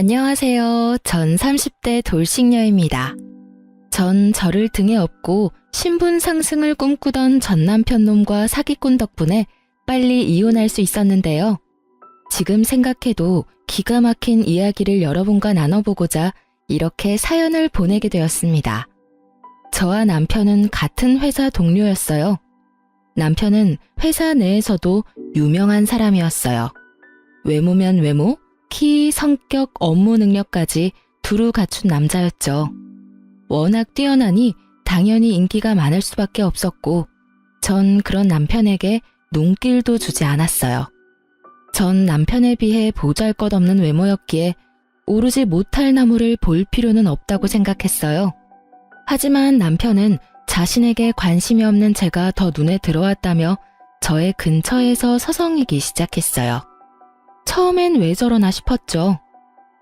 안녕하세요. 전 30대 돌싱녀입니다. 전 저를 등에 업고 신분 상승을 꿈꾸던 전 남편 놈과 사기꾼 덕분에 빨리 이혼할 수 있었는데요. 지금 생각해도 기가 막힌 이야기를 여러분과 나눠보고자 이렇게 사연을 보내게 되었습니다. 저와 남편은 같은 회사 동료였어요. 남편은 회사 내에서도 유명한 사람이었어요. 외모면 외모, 키, 성격, 업무 능력까지 두루 갖춘 남자였죠. 워낙 뛰어나니 당연히 인기가 많을 수밖에 없었고 전 그런 남편에게 눈길도 주지 않았어요. 전 남편에 비해 보잘것없는 외모였기에 오르지 못할 나무를 볼 필요는 없다고 생각했어요. 하지만 남편은 자신에게 관심이 없는 제가 더 눈에 들어왔다며 저의 근처에서 서성이기 시작했어요. 처음엔 왜 저러나 싶었죠.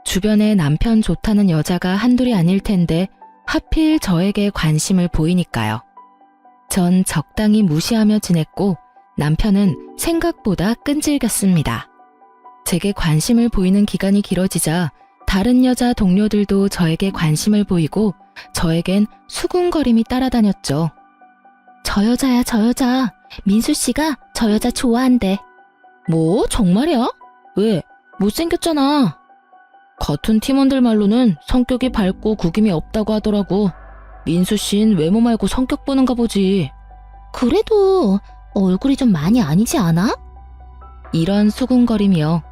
주변에 남편 좋다는 여자가 한둘이 아닐 텐데 하필 저에게 관심을 보이니까요. 전 적당히 무시하며 지냈고 남편은 생각보다 끈질겼습니다. 제게 관심을 보이는 기간이 길어지자 다른 여자 동료들도 저에게 관심을 보이고 저에겐 수군거림이 따라다녔죠. 저 여자야, 저 여자. 민수 씨가 저 여자 좋아한대. 뭐? 정말이야? 왜? 못생겼잖아. 같은 팀원들 말로는 성격이 밝고 구김이 없다고 하더라고. 민수 씨는 외모 말고 성격 보는가 보지. 그래도 얼굴이 좀 많이 아니지 않아? 이런 수군거림이요.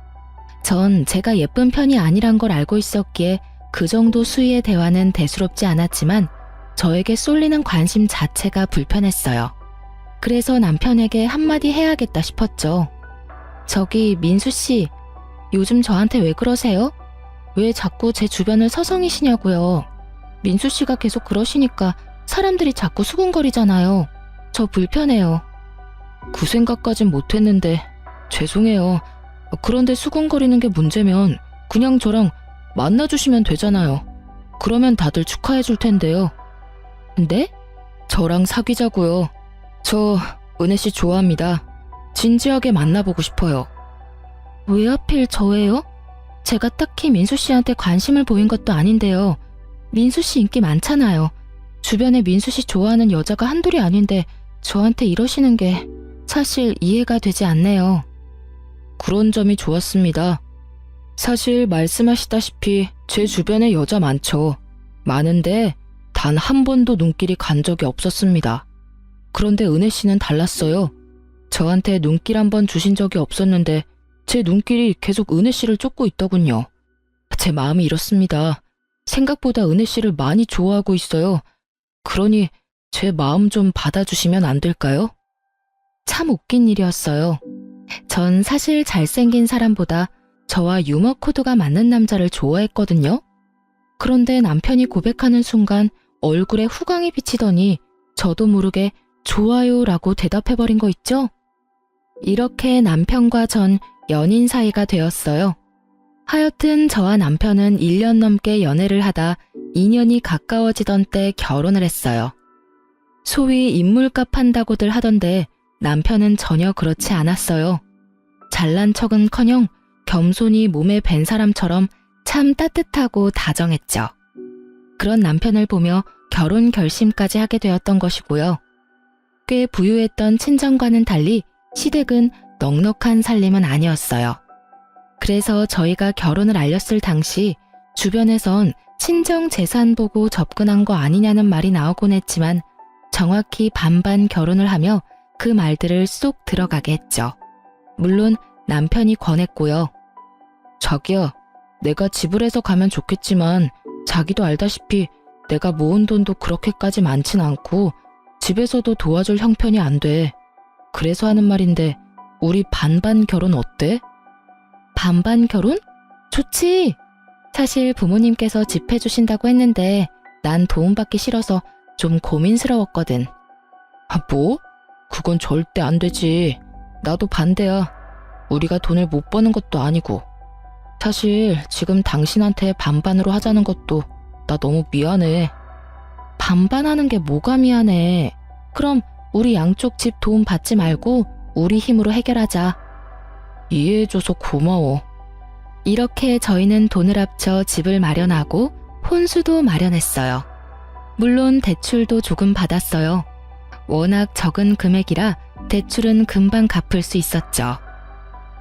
전 제가 예쁜 편이 아니란 걸 알고 있었기에 그 정도 수위의 대화는 대수롭지 않았지만 저에게 쏠리는 관심 자체가 불편했어요. 그래서 남편에게 한마디 해야겠다 싶었죠. 저기 민수 씨, 요즘 저한테 왜 그러세요? 왜 자꾸 제 주변을 서성이시냐고요. 민수 씨가 계속 그러시니까 사람들이 자꾸 수군거리잖아요. 저 불편해요. 그 생각까진 못했는데 죄송해요. 그런데 수군거리는 게 문제면 그냥 저랑 만나주시면 되잖아요. 그러면 다들 축하해 줄 텐데요. 네? 저랑 사귀자고요. 저 은혜 씨 좋아합니다. 진지하게 만나보고 싶어요. 왜 하필 저예요? 제가 딱히 민수 씨한테 관심을 보인 것도 아닌데요. 민수 씨 인기 많잖아요. 주변에 민수 씨 좋아하는 여자가 한둘이 아닌데 저한테 이러시는 게 사실 이해가 되지 않네요. 그런 점이 좋았습니다. 사실 말씀하시다시피 제 주변에 여자 많죠. 많은데 단 한 번도 눈길이 간 적이 없었습니다. 그런데 은혜 씨는 달랐어요. 저한테 눈길 한 번 주신 적이 없었는데 제 눈길이 계속 은혜 씨를 쫓고 있더군요. 제 마음이 이렇습니다. 생각보다 은혜 씨를 많이 좋아하고 있어요. 그러니 제 마음 좀 받아주시면 안 될까요? 참 웃긴 일이었어요. 전 사실 잘생긴 사람보다 저와 유머 코드가 맞는 남자를 좋아했거든요. 그런데 남편이 고백하는 순간 얼굴에 후광이 비치더니 저도 모르게 좋아요라고 대답해버린 거 있죠? 이렇게 남편과 전 연인 사이가 되었어요. 하여튼 저와 남편은 1년 넘게 연애를 하다 2년이 가까워지던 때 결혼을 했어요. 소위 인물값 한다고들 하던데 남편은 전혀 그렇지 않았어요. 잘난 척은커녕 겸손히 몸에 밴 사람처럼 참 따뜻하고 다정했죠. 그런 남편을 보며 결혼 결심까지 하게 되었던 것이고요. 꽤 부유했던 친정과는 달리 시댁은 넉넉한 살림은 아니었어요. 그래서 저희가 결혼을 알렸을 당시 주변에선 친정 재산 보고 접근한 거 아니냐는 말이 나오곤 했지만 정확히 반반 결혼을 하며 그 말들을 쏙 들어가게 했죠. 물론 남편이 권했고요. 자기야, 내가 지불해서 가면 좋겠지만 자기도 알다시피 내가 모은 돈도 그렇게까지 많진 않고 집에서도 도와줄 형편이 안 돼. 그래서 하는 말인데 우리 반반 결혼 어때? 반반 결혼? 좋지. 사실 부모님께서 집 해주신다고 했는데 난 도움받기 싫어서 좀 고민스러웠거든. 아, 뭐? 그건 절대 안 되지. 나도 반대야. 우리가 돈을 못 버는 것도 아니고. 사실 지금 당신한테 반반으로 하자는 것도 나 너무 미안해. 반반하는 게 뭐가 미안해. 그럼 우리 양쪽 집 도움 받지 말고 우리 힘으로 해결하자. 이해해줘서 고마워. 이렇게 저희는 돈을 합쳐 집을 마련하고 혼수도 마련했어요. 물론 대출도 조금 받았어요. 워낙 적은 금액이라 대출은 금방 갚을 수 있었죠.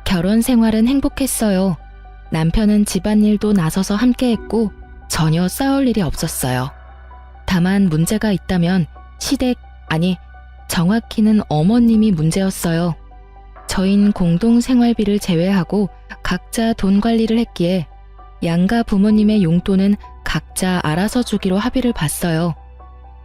결혼 생활은 행복했어요. 남편은 집안일도 나서서 함께했고 전혀 싸울 일이 없었어요. 다만 문제가 있다면 정확히는 어머님이 문제였어요. 저흰 공동생활비를 제외하고 각자 돈 관리를 했기에 양가 부모님의 용돈은 각자 알아서 주기로 합의를 봤어요.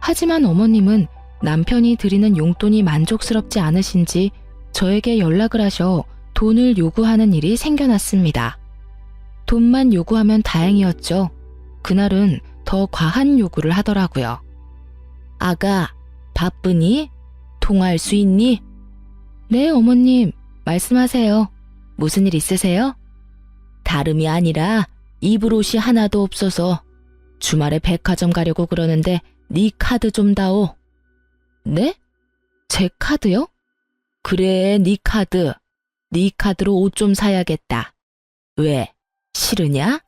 하지만 어머님은 남편이 드리는 용돈이 만족스럽지 않으신지 저에게 연락을 하셔 돈을 요구하는 일이 생겨났습니다. 돈만 요구하면 다행이었죠. 그날은 더 과한 요구를 하더라고요. 아가, 바쁘니? 통화할 수 있니? 네, 어머님. 말씀하세요. 무슨 일 있으세요? 다름이 아니라 입을 옷이 하나도 없어서 주말에 백화점 가려고 그러는데 네 카드 좀 다오. 네? 제 카드요? 그래, 네 카드. 네 카드로 옷 좀 사야겠다. 왜? 싫으냐?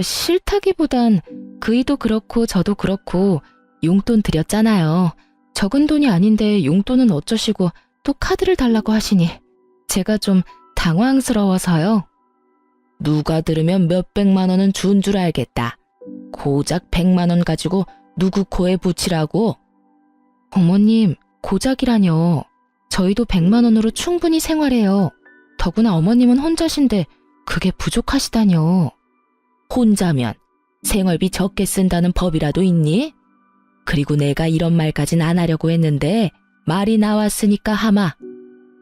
싫다기보단 그이도 그렇고 저도 그렇고 용돈 드렸잖아요. 적은 돈이 아닌데 용돈은 어쩌시고 또 카드를 달라고 하시니 제가 좀 당황스러워서요. 누가 들으면 몇백만 원은 준 줄 알겠다. 고작 100만 원 가지고 누구 코에 붙이라고? 어머님, 고작이라뇨. 저희도 100만 원으로 충분히 생활해요. 더구나 어머님은 혼자신데 그게 부족하시다뇨. 혼자면 생활비 적게 쓴다는 법이라도 있니? 그리고 내가 이런 말까진 안 하려고 했는데 말이 나왔으니까 하마.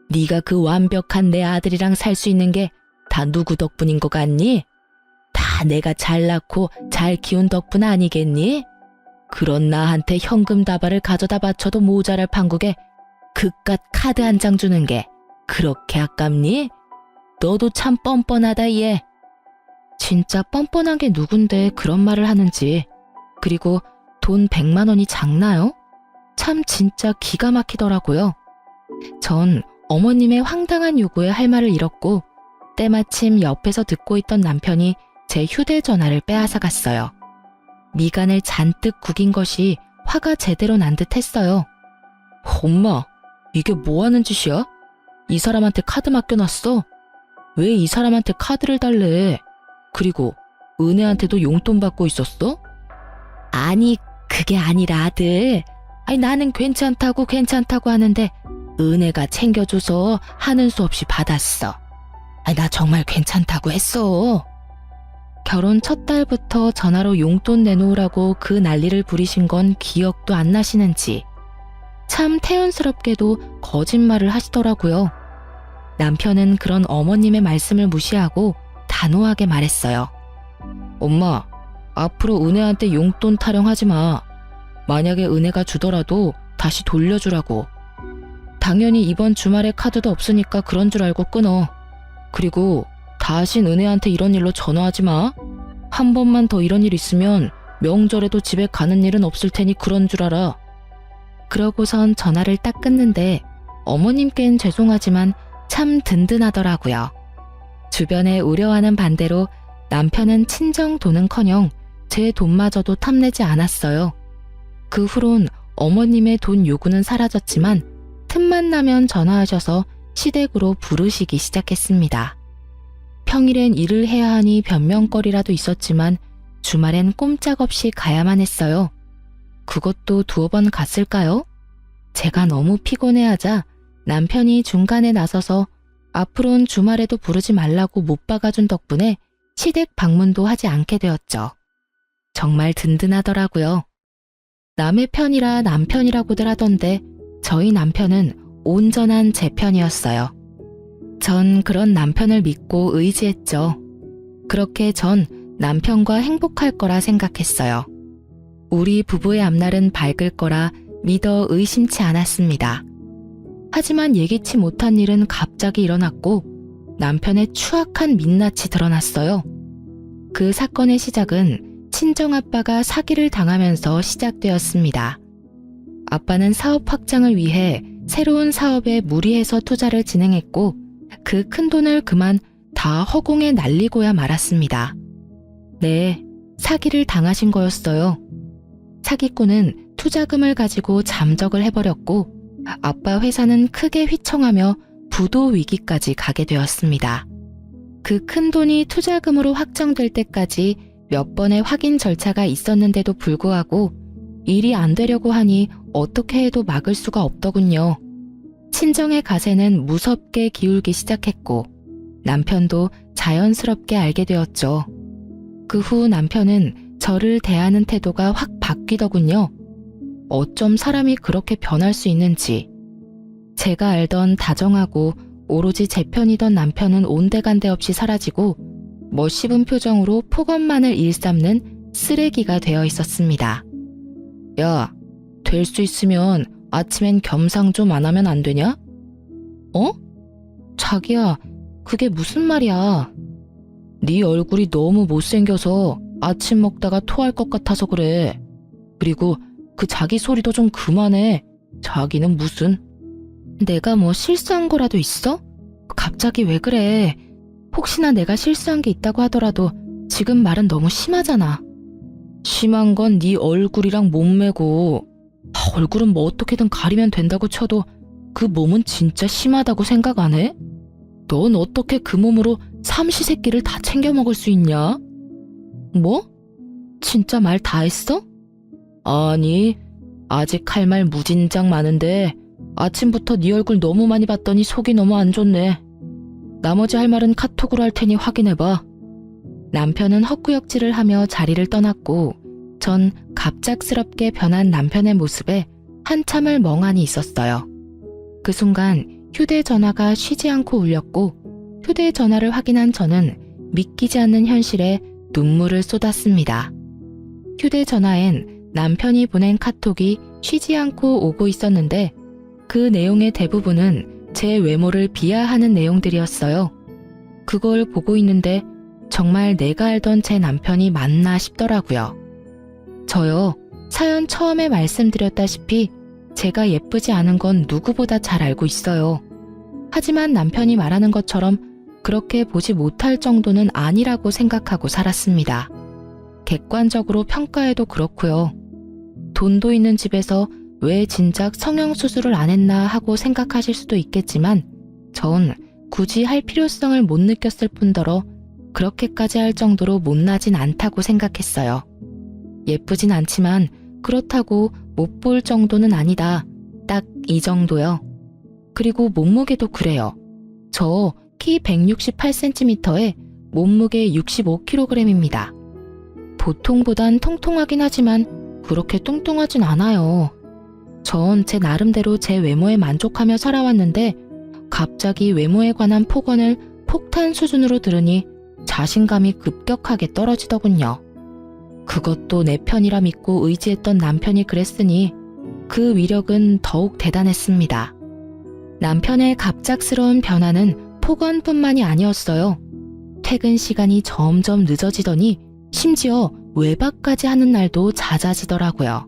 네가 그 완벽한 내 아들이랑 살 수 있는 게 다 누구 덕분인 것 같니? 다 내가 잘 낳고 잘 키운 덕분 아니겠니? 그런 나한테 현금 다발을 가져다 바쳐도 모자랄 판국에 그깟 카드 한 장 주는 게 그렇게 아깝니? 너도 참 뻔뻔하다 얘. 진짜 뻔뻔한 게 누군데 그런 말을 하는지. 그리고 돈 100만 원이 작나요? 참 진짜 기가 막히더라고요. 전 어머님의 황당한 요구에 할 말을 잃었고 때마침 옆에서 듣고 있던 남편이 제 휴대전화를 빼앗아갔어요. 미간을 잔뜩 구긴 것이 화가 제대로 난 듯 했어요. 엄마, 이게 뭐 하는 짓이야? 이 사람한테 카드 맡겨놨어? 왜 이 사람한테 카드를 달래? 그리고 은혜한테도 용돈 받고 있었어? 아니, 그게 아니라 아들. 나는 괜찮다고 하는데 은혜가 챙겨줘서 하는 수 없이 받았어. 나 정말 괜찮다고 했어. 결혼 첫 달부터 전화로 용돈 내놓으라고 그 난리를 부리신 건 기억도 안 나시는지. 참 태연스럽게도 거짓말을 하시더라고요. 남편은 그런 어머님의 말씀을 무시하고 단호하게 말했어요. 엄마, 앞으로 은혜한테 용돈 타령하지 마. 만약에 은혜가 주더라도 다시 돌려주라고. 당연히 이번 주말에 카드도 없으니까 그런 줄 알고 끊어. 그리고 다신 은혜한테 이런 일로 전화하지 마. 한 번만 더 이런 일 있으면 명절에도 집에 가는 일은 없을 테니 그런 줄 알아. 그러고선 전화를 딱 끊는데 어머님께는 죄송하지만 참 든든하더라고요. 주변에 우려하는 반대로 남편은 친정 돈은커녕 제 돈마저도 탐내지 않았어요. 그 후론 어머님의 돈 요구는 사라졌지만 틈만 나면 전화하셔서 시댁으로 부르시기 시작했습니다. 평일엔 일을 해야 하니 변명거리라도 있었지만 주말엔 꼼짝없이 가야만 했어요. 그것도 2번 갔을까요? 제가 너무 피곤해하자 남편이 중간에 나서서 앞으로는 주말에도 부르지 말라고 못 박아준 덕분에 시댁 방문도 하지 않게 되었죠. 정말 든든하더라고요. 남의 편이라 남편이라고들 하던데 저희 남편은 온전한 제 편이었어요. 전 그런 남편을 믿고 의지했죠. 그렇게 전 남편과 행복할 거라 생각했어요. 우리 부부의 앞날은 밝을 거라 믿어 의심치 않았습니다. 하지만 예기치 못한 일은 갑자기 일어났고 남편의 추악한 민낯이 드러났어요. 그 사건의 시작은 친정아빠가 사기를 당하면서 시작되었습니다. 아빠는 사업 확장을 위해 새로운 사업에 무리해서 투자를 진행했고 그 큰 돈을 그만 다 허공에 날리고야 말았습니다. 네, 사기를 당하신 거였어요. 사기꾼은 투자금을 가지고 잠적을 해버렸고 아빠 회사는 크게 휘청하며 부도 위기까지 가게 되었습니다. 그 큰 돈이 투자금으로 확정될 때까지 몇 번의 확인 절차가 있었는데도 불구하고 일이 안 되려고 하니 어떻게 해도 막을 수가 없더군요. 친정의 가세는 무섭게 기울기 시작했고 남편도 자연스럽게 알게 되었죠. 그 후 남편은 저를 대하는 태도가 확 바뀌더군요. 어쩜 사람이 그렇게 변할 수 있는지. 제가 알던 다정하고 오로지 제 편이던 남편은 온데간데 없이 사라지고 멋씹은 표정으로 폭언만을 일삼는 쓰레기가 되어 있었습니다. 야, 될 수 있으면 아침엔 겸상 좀 안 하면 안 되냐? 어? 자기야, 그게 무슨 말이야? 네 얼굴이 너무 못생겨서 아침 먹다가 토할 것 같아서 그래. 그리고 그 자기 소리도 좀 그만해. 자기는 무슨? 내가 뭐 실수한 거라도 있어? 갑자기 왜 그래? 혹시나 내가 실수한 게 있다고 하더라도 지금 말은 너무 심하잖아. 심한 건 네 얼굴이랑 몸매고 얼굴은 뭐 어떻게든 가리면 된다고 쳐도 그 몸은 진짜 심하다고 생각 안 해? 넌 어떻게 그 몸으로 삼시세끼를 다 챙겨 먹을 수 있냐? 뭐? 진짜 말 다 했어? 아니, 아직 할 말 무진장 많은데 아침부터 네 얼굴 너무 많이 봤더니 속이 너무 안 좋네. 나머지 할 말은 카톡으로 할 테니 확인해봐. 남편은 헛구역질을 하며 자리를 떠났고 전 갑작스럽게 변한 남편의 모습에 한참을 멍하니 있었어요. 그 순간 휴대전화가 쉬지 않고 울렸고 휴대전화를 확인한 저는 믿기지 않는 현실에 눈물을 쏟았습니다. 휴대전화엔 남편이 보낸 카톡이 쉬지 않고 오고 있었는데 그 내용의 대부분은 제 외모를 비하하는 내용들이었어요. 그걸 보고 있는데 정말 내가 알던 제 남편이 맞나 싶더라고요. 저요, 사연 처음에 말씀드렸다시피 제가 예쁘지 않은 건 누구보다 잘 알고 있어요. 하지만 남편이 말하는 것처럼 그렇게 보지 못할 정도는 아니라고 생각하고 살았습니다. 객관적으로 평가해도 그렇고요. 돈도 있는 집에서 왜 진작 성형수술을 안 했나 하고 생각하실 수도 있겠지만 전 굳이 할 필요성을 못 느꼈을 뿐더러 그렇게까지 할 정도로 못나진 않다고 생각했어요. 예쁘진 않지만 그렇다고 못 볼 정도는 아니다. 딱 이 정도요. 그리고 몸무게도 그래요. 저 키 168cm에 몸무게 65kg입니다. 보통보단 통통하긴 하지만 그렇게 뚱뚱하진 않아요. 전 제 나름대로 제 외모에 만족하며 살아왔는데 갑자기 외모에 관한 폭언을 폭탄 수준으로 들으니 자신감이 급격하게 떨어지더군요. 그것도 내 편이라 믿고 의지했던 남편이 그랬으니 그 위력은 더욱 대단했습니다. 남편의 갑작스러운 변화는 폭언뿐만이 아니었어요. 퇴근 시간이 점점 늦어지더니 심지어 외박까지 하는 날도 잦아지더라고요.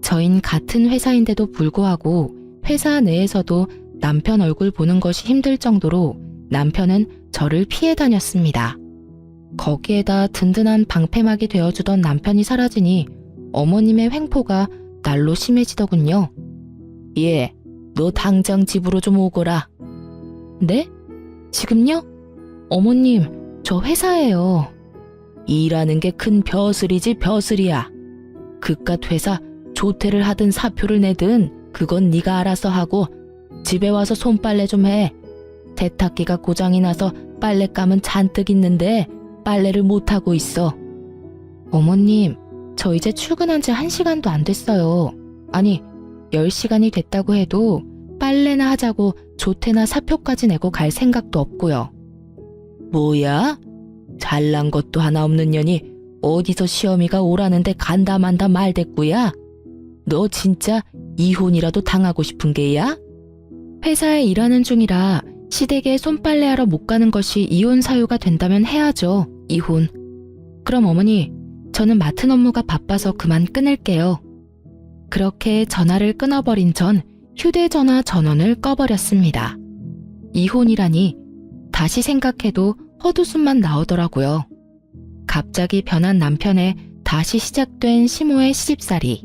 저흰 같은 회사인데도 불구하고 회사 내에서도 남편 얼굴 보는 것이 힘들 정도로 남편은 저를 피해 다녔습니다. 거기에다 든든한 방패막이 되어주던 남편이 사라지니 어머님의 횡포가 날로 심해지더군요. 예, 너 당장 집으로 좀 오거라. 네? 지금요? 어머님, 저 회사예요. 일하는 게 큰 벼슬이지 벼슬이야. 그깟 회사 조퇴를 하든 사표를 내든 그건 네가 알아서 하고 집에 와서 손빨래 좀 해. 세탁기가 고장이 나서 빨랫감은 잔뜩 있는데 빨래를 못하고 있어. 어머님, 저 이제 출근한 지 1시간도 안 됐어요. 아니, 10시간이 됐다고 해도 빨래나 하자고 조퇴나 사표까지 내고 갈 생각도 없고요. 뭐야? 잘난 것도 하나 없는 년이 어디서 시어미가 오라는데 간다 만다 말대꾸야? 너 진짜 이혼이라도 당하고 싶은 게야? 회사에 일하는 중이라 시댁에 손빨래하러 못 가는 것이 이혼 사유가 된다면 해야죠. 이혼. 그럼 어머니, 저는 맡은 업무가 바빠서 그만 끊을게요. 그렇게 전화를 끊어버린 전 휴대전화 전원을 꺼버렸습니다. 이혼이라니 다시 생각해도 헛웃음만 나오더라고요. 갑자기 변한 남편의 다시 시작된 심호의 시집살이.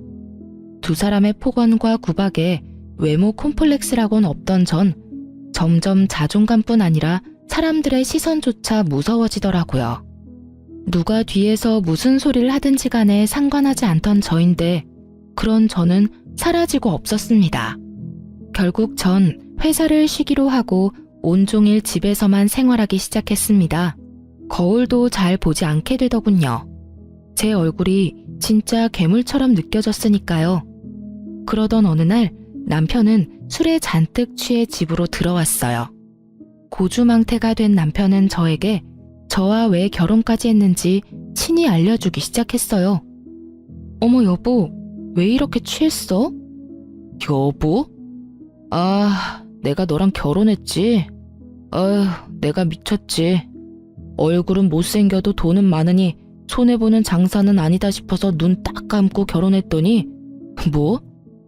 두 사람의 폭언과 구박에 외모 콤플렉스라곤 없던 전 점점 자존감뿐 아니라 사람들의 시선조차 무서워지더라고요. 누가 뒤에서 무슨 소리를 하든지 간에 상관하지 않던 저인데 그런 저는 사라지고 없었습니다. 결국 전 회사를 쉬기로 하고 온종일 집에서만 생활하기 시작했습니다. 거울도 잘 보지 않게 되더군요. 제 얼굴이 진짜 괴물처럼 느껴졌으니까요. 그러던 어느 날 남편은 술에 잔뜩 취해 집으로 들어왔어요. 고주망태가 된 남편은 저에게 저와 왜 결혼까지 했는지 친히 알려주기 시작했어요. 어머 여보, 왜 이렇게 취했어? 여보? 아, 내가 너랑 결혼했지. 아휴, 내가 미쳤지. 얼굴은 못생겨도 돈은 많으니 손해보는 장사는 아니다 싶어서 눈 딱 감고 결혼했더니 뭐?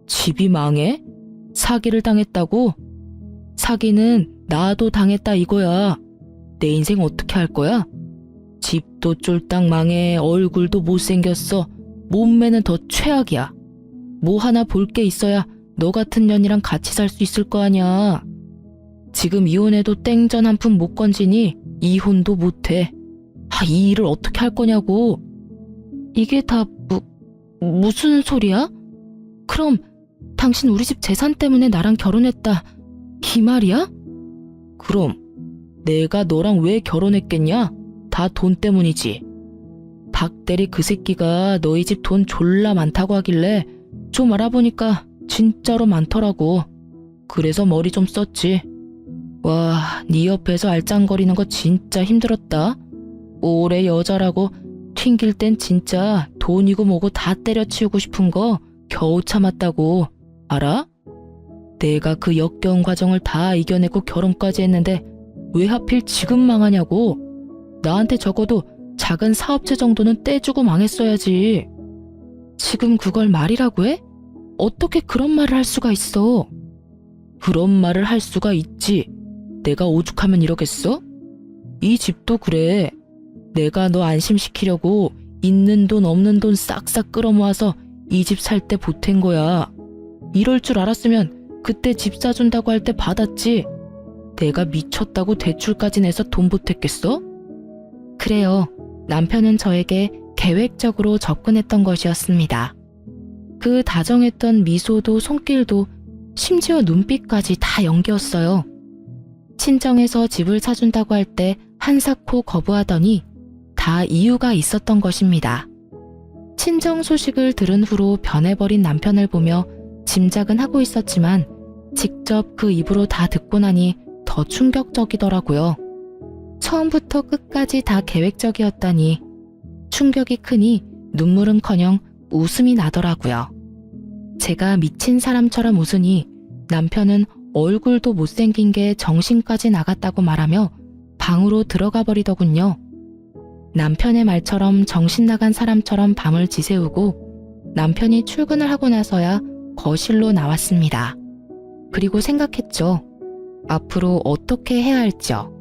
집이 망해? 사기를 당했다고? 사기는 나도 당했다 이거야. 내 인생 어떻게 할 거야? 집도 쫄딱 망해, 얼굴도 못생겼어. 몸매는 더 최악이야. 뭐 하나 볼 게 있어야 너 같은 년이랑 같이 살 수 있을 거 아냐. 지금 이혼해도 땡전 한 푼 못 건지니 이혼도 못해. 이 일을 어떻게 할 거냐고. 이게 다 무슨 소리야? 그럼 당신 우리 집 재산 때문에 나랑 결혼했다 이 말이야? 그럼 내가 너랑 왜 결혼했겠냐? 다 돈 때문이지. 박대리 그 새끼가 너희 집 돈 졸라 많다고 하길래 좀 알아보니까 진짜로 많더라고. 그래서 머리 좀 썼지. 와, 네 옆에서 알짱거리는 거 진짜 힘들었다. 오래 여자라고 튕길 땐 진짜 돈이고 뭐고 다 때려치우고 싶은 거 겨우 참았다고. 알아? 내가 그 역겨운 과정을 다 이겨내고 결혼까지 했는데 왜 하필 지금 망하냐고. 나한테 적어도 작은 사업체 정도는 떼주고 망했어야지. 지금 그걸 말이라고 해? 어떻게 그런 말을 할 수가 있어? 그런 말을 할 수가 있지. 내가 오죽하면 이러겠어? 이 집도 그래. 내가 너 안심시키려고 있는 돈 없는 돈 싹싹 끌어모아서 이 집 살 때 보탠 거야. 이럴 줄 알았으면 그때 집 사준다고 할 때 받았지. 내가 미쳤다고 대출까지 내서 돈 보탰겠어? 그래요. 남편은 저에게 계획적으로 접근했던 것이었습니다. 그 다정했던 미소도 손길도 심지어 눈빛까지 다 연기였어요. 친정에서 집을 사준다고 할 때 한사코 거부하더니 다 이유가 있었던 것입니다. 친정 소식을 들은 후로 변해버린 남편을 보며 짐작은 하고 있었지만 직접 그 입으로 다 듣고 나니 더 충격적이더라고요. 처음부터 끝까지 다 계획적이었다니 충격이 크니 눈물은커녕 웃음이 나더라고요. 제가 미친 사람처럼 웃으니 남편은 얼굴도 못생긴 게 정신까지 나갔다고 말하며 방으로 들어가 버리더군요. 남편의 말처럼 정신 나간 사람처럼 밤을 지새우고 남편이 출근을 하고 나서야 거실로 나왔습니다. 그리고 생각했죠. 앞으로 어떻게 해야 할지요.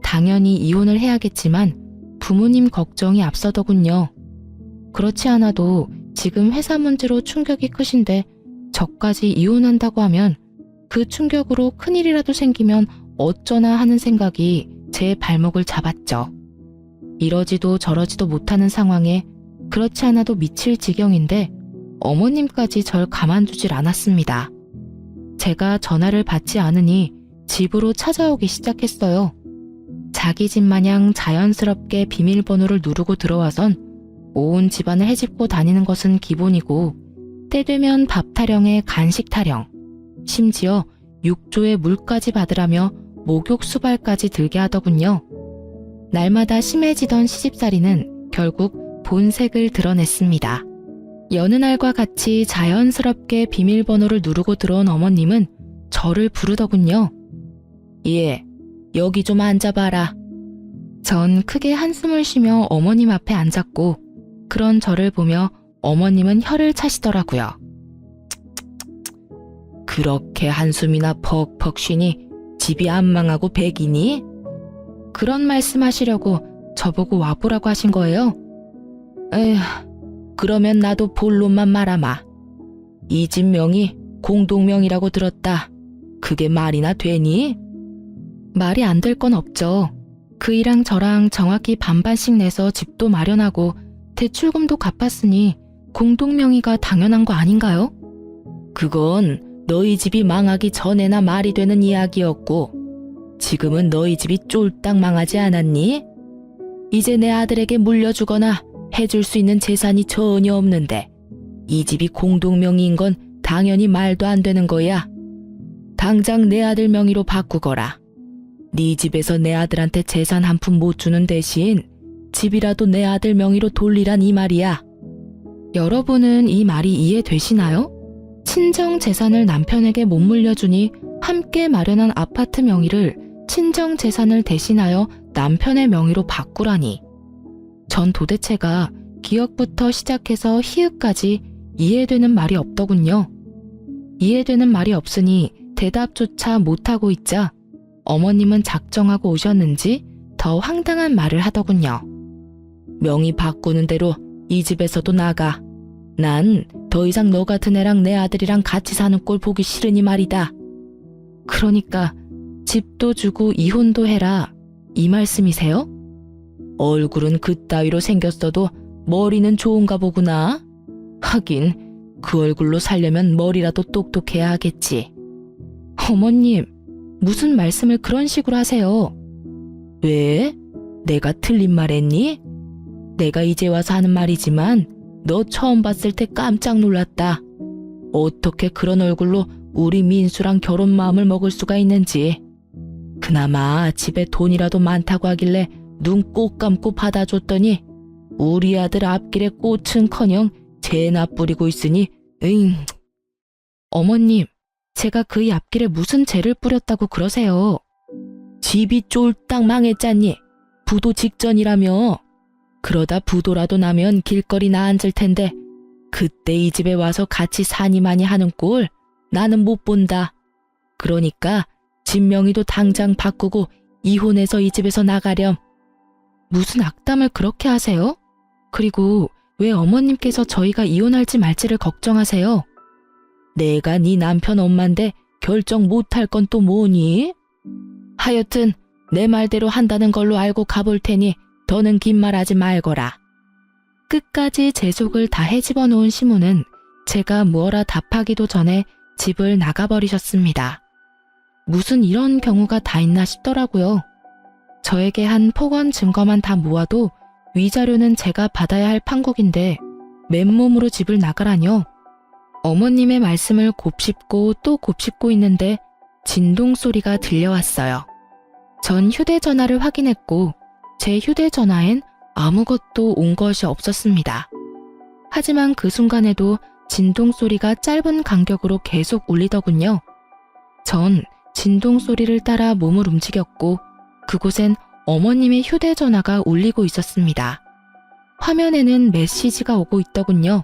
당연히 이혼을 해야겠지만 부모님 걱정이 앞서더군요. 그렇지 않아도 지금 회사 문제로 충격이 크신데 저까지 이혼한다고 하면 그 충격으로 큰일이라도 생기면 어쩌나 하는 생각이 제 발목을 잡았죠. 이러지도 저러지도 못하는 상황에 그렇지 않아도 미칠 지경인데 어머님까지 절 가만두질 않았습니다. 제가 전화를 받지 않으니 집으로 찾아오기 시작했어요. 자기 집 마냥 자연스럽게 비밀번호를 누르고 들어와선 온 집안을 헤집고 다니는 것은 기본이고 때 되면 밥 타령에 간식 타령, 심지어 육조에 물까지 받으라며 목욕 수발까지 들게 하더군요. 날마다 심해지던 시집살이는 결국 본색을 드러냈습니다. 여느 날과 같이 자연스럽게 비밀번호를 누르고 들어온 어머님은 저를 부르더군요. 예, 여기 좀 앉아봐라. 전 크게 한숨을 쉬며 어머님 앞에 앉았고 그런 저를 보며 어머님은 혀를 차시더라고요. 그렇게 한숨이나 퍽퍽 쉬니 집이 안 망하고 백이니? 그런 말씀하시려고 저보고 와보라고 하신 거예요? 에휴, 그러면 나도 본론만 말하마. 이 집 명이 공동명이라고 들었다. 그게 말이나 되니? 말이 안 될 건 없죠. 그이랑 저랑 정확히 반반씩 내서 집도 마련하고 대출금도 갚았으니 공동명의가 당연한 거 아닌가요? 그건 너희 집이 망하기 전에나 말이 되는 이야기였고 지금은 너희 집이 쫄딱 망하지 않았니? 이제 내 아들에게 물려주거나 해줄 수 있는 재산이 전혀 없는데 이 집이 공동명의인 건 당연히 말도 안 되는 거야. 당장 내 아들 명의로 바꾸거라. 네 집에서 내 아들한테 재산 한 푼 못 주는 대신 집이라도 내 아들 명의로 돌리란 이 말이야. 여러분은 이 말이 이해되시나요? 친정 재산을 남편에게 못 물려주니 함께 마련한 아파트 명의를 친정 재산을 대신하여 남편의 명의로 바꾸라니. 전 도대체가 기역부터 시작해서 희읍까지 이해되는 말이 없더군요. 이해되는 말이 없으니 대답조차 못하고 있자 어머님은 작정하고 오셨는지 더 황당한 말을 하더군요. 명의 바꾸는 대로 이 집에서도 나가. 난 더 이상 너 같은 애랑 내 아들이랑 같이 사는 꼴 보기 싫으니 말이다. 그러니까 집도 주고 이혼도 해라 이 말씀이세요? 얼굴은 그따위로 생겼어도 머리는 좋은가 보구나. 하긴 그 얼굴로 살려면 머리라도 똑똑해야 하겠지. 어머님, 무슨 말씀을 그런 식으로 하세요? 왜? 내가 틀린 말 했니? 내가 이제 와서 하는 말이지만 너 처음 봤을 때 깜짝 놀랐다. 어떻게 그런 얼굴로 우리 민수랑 결혼 마음을 먹을 수가 있는지. 그나마 집에 돈이라도 많다고 하길래 눈 꼭 감고 받아줬더니 우리 아들 앞길에 꽃은커녕 재나 뿌리고 있으니 어머님, 제가 그의 앞길에 무슨 재를 뿌렸다고 그러세요? 집이 쫄딱 망했잖니. 부도 직전이라며. 그러다 부도라도 나면 길거리나 앉을 텐데 그때 이 집에 와서 같이 사니마니 하는 꼴 나는 못 본다. 그러니까 집 명의도 당장 바꾸고 이혼해서 이 집에서 나가렴. 무슨 악담을 그렇게 하세요? 그리고 왜 어머님께서 저희가 이혼할지 말지를 걱정하세요? 내가 네 남편 엄마인데 결정 못할 건 또 뭐니? 하여튼 내 말대로 한다는 걸로 알고 가볼 테니 더는 긴 말하지 말거라. 끝까지 제 속을 다 헤집어 놓은 시무는 제가 무어라 답하기도 전에 집을 나가버리셨습니다. 무슨 이런 경우가 다 있나 싶더라고요. 저에게 한 폭언 증거만 다 모아도 위자료는 제가 받아야 할 판국인데 맨몸으로 집을 나가라뇨. 어머님의 말씀을 곱씹고 또 곱씹고 있는데 진동 소리가 들려왔어요. 전 휴대전화를 확인했고 제 휴대전화엔 아무것도 온 것이 없었습니다. 하지만 그 순간에도 진동 소리가 짧은 간격으로 계속 울리더군요. 전 진동 소리를 따라 몸을 움직였고 그곳엔 어머님의 휴대전화가 울리고 있었습니다. 화면에는 메시지가 오고 있더군요.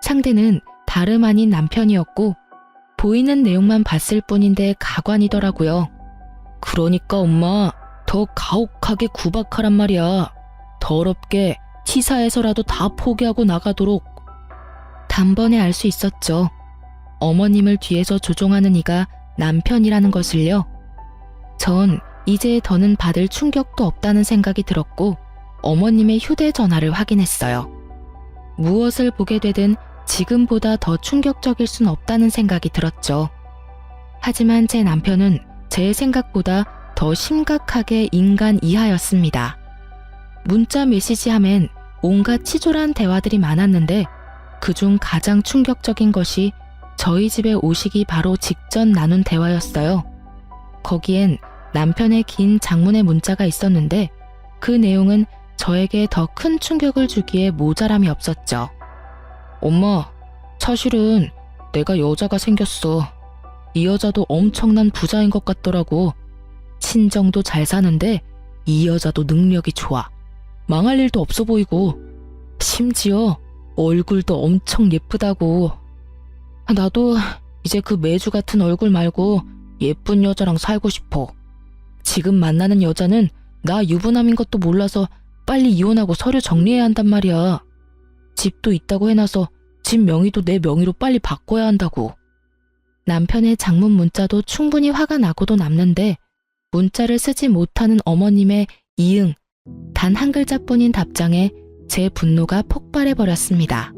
상대는 다름 아닌 남편이었고 보이는 내용만 봤을 뿐인데 가관이더라고요. 그러니까 엄마, 더 가혹하게 구박하란 말이야. 더럽게 치사해서라도 다 포기하고 나가도록. 단번에 알 수 있었죠. 어머님을 뒤에서 조종하는 이가 남편이라는 것을요. 전 이제 더는 받을 충격도 없다는 생각이 들었고 어머님의 휴대전화를 확인했어요. 무엇을 보게 되든 지금보다 더 충격적일 순 없다는 생각이 들었죠. 하지만 제 남편은 제 생각보다 더 심각하게 인간 이하였습니다. 문자 메시지 하면 온갖 치졸한 대화들이 많았는데 그중 가장 충격적인 것이 저희 집에 오시기 바로 직전 나눈 대화였어요. 거기엔 남편의 긴 장문의 문자가 있었는데 그 내용은 저에게 더 큰 충격을 주기에 모자람이 없었죠. 엄마, 사실은 내가 여자가 생겼어. 이 여자도 엄청난 부자인 것 같더라고. 친정도 잘 사는데 이 여자도 능력이 좋아. 망할 일도 없어 보이고 심지어 얼굴도 엄청 예쁘다고. 나도 이제 그 매주 같은 얼굴 말고 예쁜 여자랑 살고 싶어. 지금 만나는 여자는 나 유부남인 것도 몰라서 빨리 이혼하고 서류 정리해야 한단 말이야. 집도 있다고 해놔서 집 명의도 내 명의로 빨리 바꿔야 한다고. 남편의 장문 문자도 충분히 화가 나고도 남는데 문자를 쓰지 못하는 어머님의 이응, 단 한 글자뿐인 답장에 제 분노가 폭발해버렸습니다.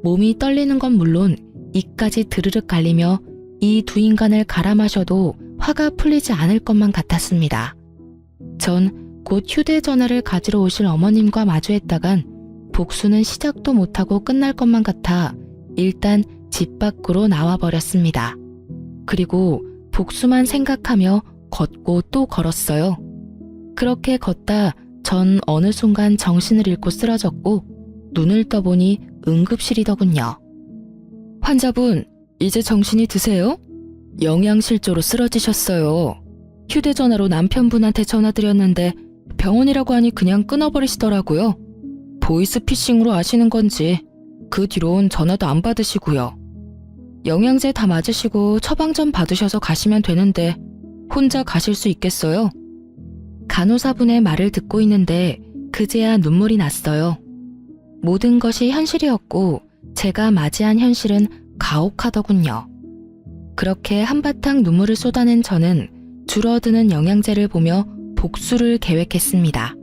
몸이 떨리는 건 물론 이까지 드르륵 갈리며 이 두 인간을 갈아 마셔도 화가 풀리지 않을 것만 같았습니다. 전 곧 휴대전화를 가지러 오실 어머님과 마주했다간 복수는 시작도 못하고 끝날 것만 같아 일단 집 밖으로 나와버렸습니다. 그리고 복수만 생각하며 걷고 또 걸었어요. 그렇게 걷다 전 어느 순간 정신을 잃고 쓰러졌고 눈을 떠보니 응급실이더군요. 환자분, 이제 정신이 드세요? 영양실조로 쓰러지셨어요. 휴대전화로 남편분한테 전화드렸는데 병원이라고 하니 그냥 끊어버리시더라고요. 보이스피싱으로 아시는 건지 그 뒤론 전화도 안 받으시고요. 영양제 다 맞으시고 처방 좀 받으셔서 가시면 되는데 혼자 가실 수 있겠어요? 간호사분의 말을 듣고 있는데 그제야 눈물이 났어요. 모든 것이 현실이었고 제가 맞이한 현실은 가혹하더군요. 그렇게 한바탕 눈물을 쏟아낸 저는 줄어드는 영양제를 보며 복수를 계획했습니다.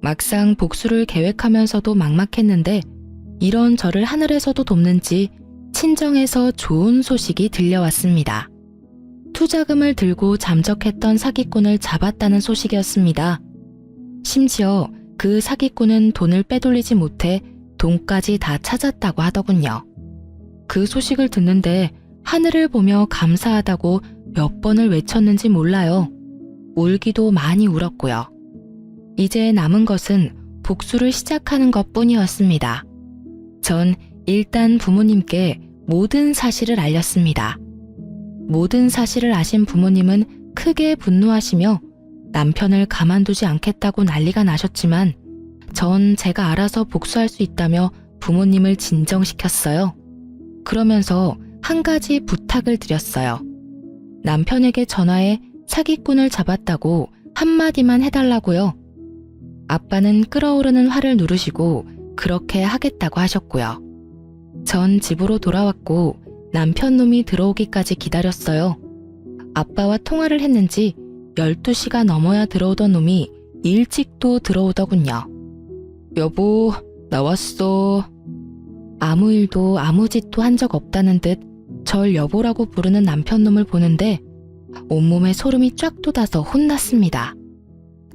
막상 복수를 계획하면서도 막막했는데 이런 저를 하늘에서도 돕는지 친정에서 좋은 소식이 들려왔습니다. 투자금을 들고 잠적했던 사기꾼을 잡았다는 소식이었습니다. 심지어 그 사기꾼은 돈을 빼돌리지 못해 돈까지 다 찾았다고 하더군요. 그 소식을 듣는데 하늘을 보며 감사하다고 몇 번을 외쳤는지 몰라요. 울기도 많이 울었고요. 이제 남은 것은 복수를 시작하는 것뿐이었습니다. 전 일단 부모님께 모든 사실을 알렸습니다. 모든 사실을 아신 부모님은 크게 분노하시며 남편을 가만두지 않겠다고 난리가 나셨지만 전 제가 알아서 복수할 수 있다며 부모님을 진정시켰어요. 그러면서 한 가지 부탁을 드렸어요. 남편에게 전화해 사기꾼을 잡았다고 한마디만 해달라고요. 아빠는 끓어오르는 화를 누르시고 그렇게 하겠다고 하셨고요. 전 집으로 돌아왔고 남편 놈이 들어오기까지 기다렸어요. 아빠와 통화를 했는지 12시가 넘어야 들어오던 놈이 일찍도 들어오더군요. 여보, 나왔어. 아무 일도 아무 짓도 한 적 없다는 듯 절 여보라고 부르는 남편 놈을 보는데 온몸에 소름이 쫙 돋아서 혼났습니다.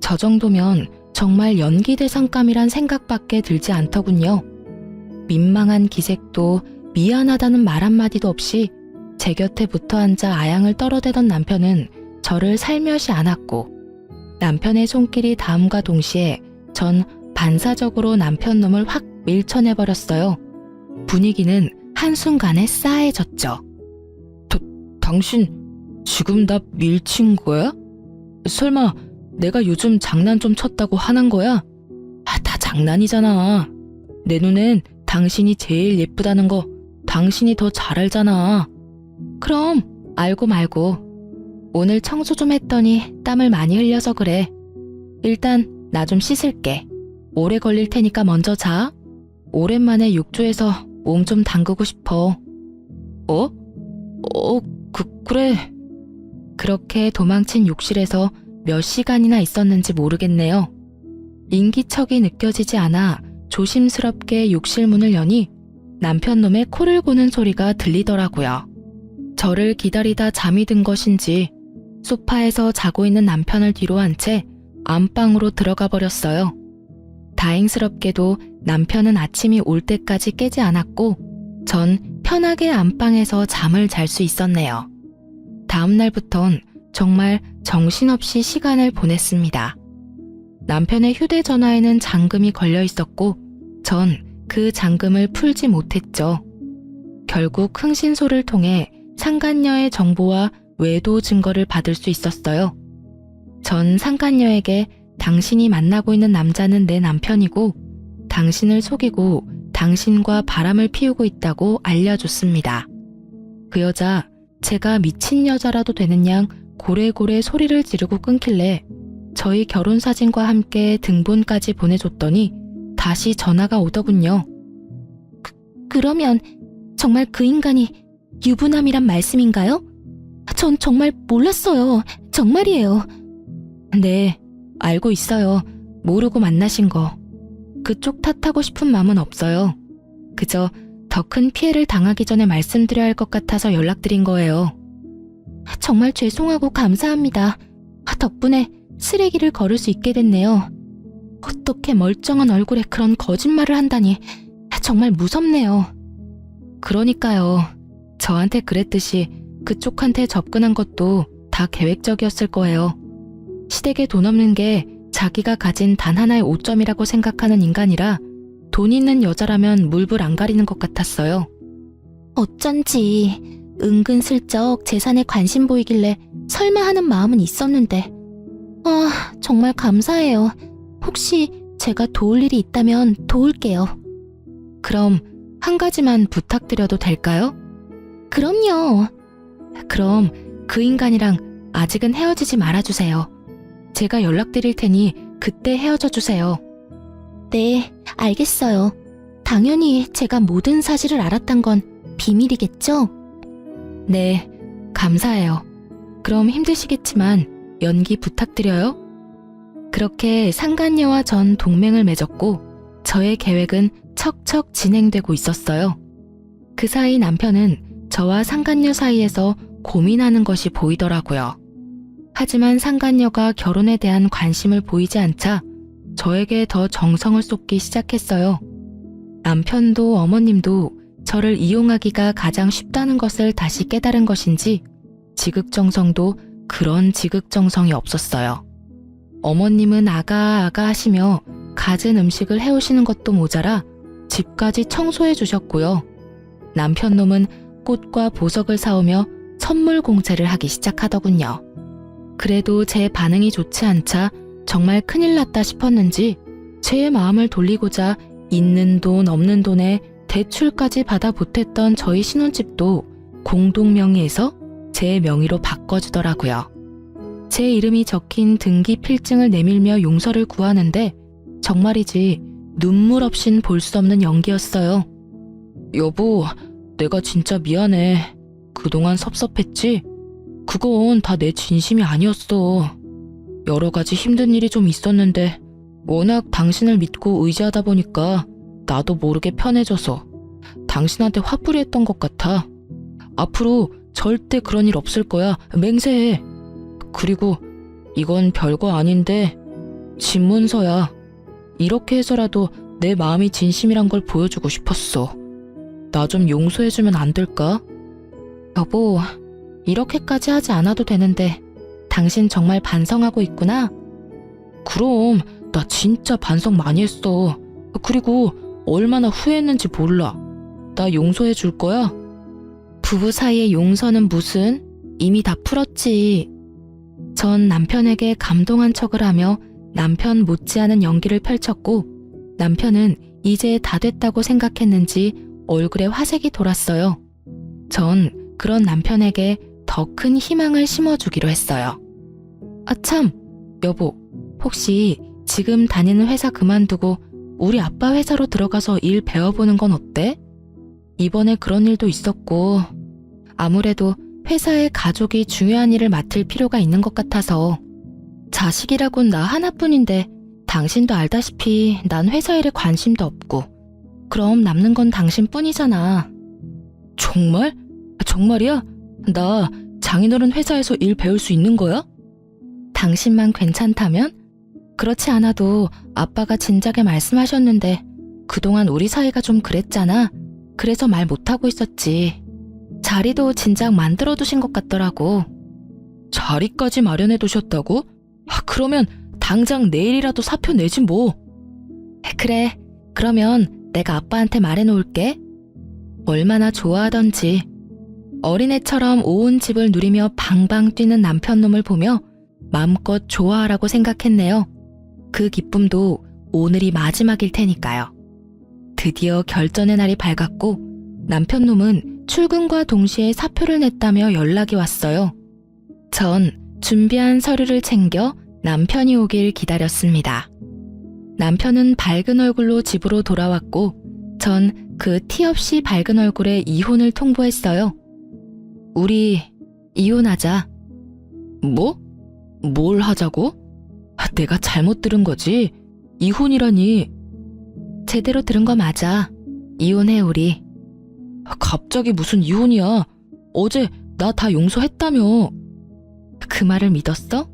저 정도면 정말 연기대상감이란 생각밖에 들지 않더군요. 민망한 기색도 미안하다는 말 한마디도 없이 제 곁에 붙어 앉아 아양을 떨어대던 남편은 저를 살며시 안았고 남편의 손길이 닿음과 동시에 전 반사적으로 남편 놈을 확 밀쳐내버렸어요. 분위기는 한순간에 싸해졌죠. 당신 지금 나 밀친 거야? 설마 내가 요즘 장난 좀 쳤다고 화난 거야? 다 장난이잖아. 내 눈엔 당신이 제일 예쁘다는 거 당신이 더 잘 알잖아. 그럼 알고 말고. 오늘 청소 좀 했더니 땀을 많이 흘려서 그래. 일단 나 좀 씻을게. 오래 걸릴 테니까 먼저 자. 오랜만에 욕조에서 몸 좀 담그고 싶어. 그래. 그렇게 도망친 욕실에서 몇 시간이나 있었는지 모르겠네요. 인기척이 느껴지지 않아 조심스럽게 욕실 문을 여니 남편 놈의 코를 고는 소리가 들리더라고요. 저를 기다리다 잠이 든 것인지 소파에서 자고 있는 남편을 뒤로 한 채 안방으로 들어가 버렸어요. 다행스럽게도 남편은 아침이 올 때까지 깨지 않았고 전 편하게 안방에서 잠을 잘 수 있었네요. 다음 날부턴 정말 정신없이 시간을 보냈습니다. 남편의 휴대전화에는 잠금이 걸려 있었고 전 그 잠금을 풀지 못했죠. 결국 흥신소를 통해 상간녀의 정보와 외도 증거를 받을 수 있었어요. 전 상간녀에게 당신이 만나고 있는 남자는 내 남편이고 당신을 속이고 당신과 바람을 피우고 있다고 알려줬습니다. 그 여자 제가 미친 여자라도 되는 양 고래고래 소리를 지르고 끊길래 저희 결혼 사진과 함께 등본까지 보내줬더니 다시 전화가 오더군요. 그러면 정말 그 인간이 유부남이란 말씀인가요? 전 정말 몰랐어요. 정말이에요. 네, 알고 있어요. 모르고 만나신 거. 그쪽 탓하고 싶은 마음은 없어요. 그저 더 큰 피해를 당하기 전에 말씀드려야 할 것 같아서 연락드린 거예요. 정말 죄송하고 감사합니다. 덕분에 쓰레기를 걸을 수 있게 됐네요. 어떻게 멀쩡한 얼굴에 그런 거짓말을 한다니 정말 무섭네요. 그러니까요. 저한테 그랬듯이 그쪽한테 접근한 것도 다 계획적이었을 거예요. 시댁에 돈 없는 게 자기가 가진 단 하나의 오점이라고 생각하는 인간이라 돈 있는 여자라면 물불 안 가리는 것 같았어요. 어쩐지 은근슬쩍 재산에 관심 보이길래 설마 하는 마음은 있었는데 정말 감사해요. 혹시 제가 도울 일이 있다면 도울게요. 그럼 한 가지만 부탁드려도 될까요? 그럼요. 그럼 그 인간이랑 아직은 헤어지지 말아주세요. 제가 연락드릴 테니 그때 헤어져 주세요. 네, 알겠어요. 당연히 제가 모든 사실을 알았단 건 비밀이겠죠? 네, 감사해요. 그럼 힘드시겠지만 연기 부탁드려요. 그렇게 상간녀와 전 동맹을 맺었고 저의 계획은 척척 진행되고 있었어요. 그 사이 남편은 저와 상간녀 사이에서 고민하는 것이 보이더라고요. 하지만 상간녀가 결혼에 대한 관심을 보이지 않자 저에게 더 정성을 쏟기 시작했어요. 남편도 어머님도 저를 이용하기가 가장 쉽다는 것을 다시 깨달은 것인지 지극정성도 그런 지극정성이 없었어요. 어머님은 아가 하시며 갖은 음식을 해오시는 것도 모자라 집까지 청소해 주셨고요. 남편놈은 꽃과 보석을 사오며 선물 공세를 하기 시작하더군요. 그래도 제 반응이 좋지 않자 정말 큰일 났다 싶었는지 제 마음을 돌리고자 있는 돈 없는 돈에 대출까지 받아 보탰던 저희 신혼집도 공동명의에서 제 명의로 바꿔주더라고요. 제 이름이 적힌 등기 필증을 내밀며 용서를 구하는데 정말이지 눈물 없인 볼 수 없는 연기였어요. 여보, 내가 진짜 미안해. 그동안 섭섭했지? 그건 다 내 진심이 아니었어. 여러 가지 힘든 일이 좀 있었는데 워낙 당신을 믿고 의지하다 보니까 나도 모르게 편해져서 당신한테 화풀이했던 것 같아. 앞으로 절대 그런 일 없을 거야. 맹세해. 그리고 이건 별거 아닌데 집문서야. 이렇게 해서라도 내 마음이 진심이란 걸 보여주고 싶었어. 나 좀 용서해주면 안 될까? 여보, 이렇게까지 하지 않아도 되는데 당신 정말 반성하고 있구나? 그럼 나 진짜 반성 많이 했어. 그리고 얼마나 후회했는지 몰라. 나 용서해 줄 거야? 부부 사이의 용서는 무슨? 이미 다 풀었지. 전 남편에게 감동한 척을 하며 남편 못지않은 연기를 펼쳤고 남편은 이제 다 됐다고 생각했는지 얼굴에 화색이 돌았어요. 전 그런 남편에게 더 큰 희망을 심어주기로 했어요. 참, 여보, 혹시 지금 다니는 회사 그만두고 우리 아빠 회사로 들어가서 일 배워보는 건 어때? 이번에 그런 일도 있었고 아무래도 회사의 가족이 중요한 일을 맡을 필요가 있는 것 같아서. 자식이라곤 나 하나뿐인데 당신도 알다시피 난 회사 일에 관심도 없고 그럼 남는 건 당신뿐이잖아. 정말? 정말이야? 나 장인어른 회사에서 일 배울 수 있는 거야? 당신만 괜찮다면? 그렇지 않아도 아빠가 진작에 말씀하셨는데 그동안 우리 사이가 좀 그랬잖아. 그래서 말 못하고 있었지. 자리도 진작 만들어두신 것 같더라고. 자리까지 마련해두셨다고? 그러면 당장 내일이라도 사표 내지 뭐. 그래, 그러면 내가 아빠한테 말해놓을게. 얼마나 좋아하던지. 어린애처럼 온 집을 누리며 방방 뛰는 남편놈을 보며 마음껏 좋아하라고 생각했네요. 그 기쁨도 오늘이 마지막일 테니까요. 드디어 결전의 날이 밝았고 남편놈은 출근과 동시에 사표를 냈다며 연락이 왔어요. 전 준비한 서류를 챙겨 남편이 오길 기다렸습니다. 남편은 밝은 얼굴로 집으로 돌아왔고 전 그 티 없이 밝은 얼굴에 이혼을 통보했어요. 우리 이혼하자. 뭐? 뭘 하자고? 내가 잘못 들은 거지? 이혼이라니. 제대로 들은 거 맞아. 이혼해 우리. 갑자기 무슨 이혼이야. 어제 나 다 용서했다며. 그 말을 믿었어?